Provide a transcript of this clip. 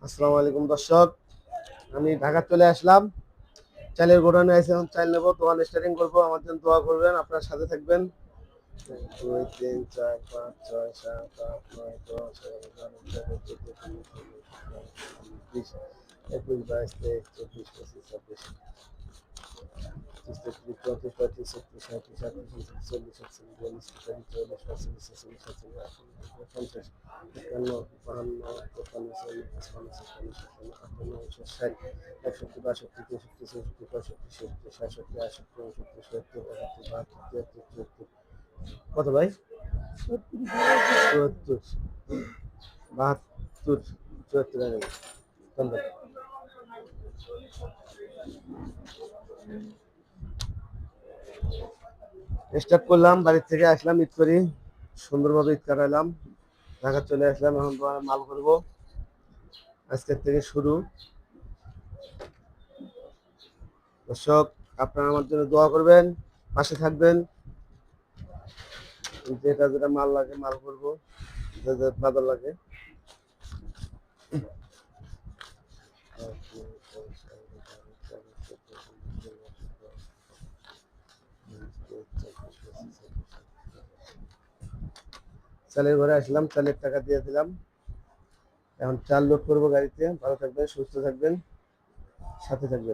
আসসালামু আলাইকুম দর্শক, আমি ঢাকা চলে আসলাম। চালের গোডাউনে এসে এখন চাল নেবো, দোকান স্টার্টিং করবো। আমার জন্য দোয়া করবেন, আপনার সাথে থাকবেন। 2 3 4 5 6 7 8 9 10 11 12 13 14 15 16 17 18 19 20 21 22 23 24 25 26 27 28 29 30 31 32 33 34 35 36 37 38 39 40 41 42 কত ভাই? ৭৪ ৭২ ৭৪ ধন্যবাদ। স্টার্ট করলাম, বাড়ির থেকে আসলাম, ঈদ করি সুন্দরভাবে, ঈদ কাটাইলাম, ঢাকা চলে আসলাম। এখন মাল করবো, আজকের থেকে শুরু। দর্শক, আপনারা আমার জন্য দোয়া করবেন, পাশে থাকবেন। যেটা যেটা মাল লাগে মাল করবো, যেটা বাজার লাগে। চালের ঘরে আসলাম, চালের টাকা দিয়ে দিলাম। এখন চাল লোড করবো গাড়িতে। ভালো থাকবেন, সুস্থ থাকবেন, সাথে থাকবেন।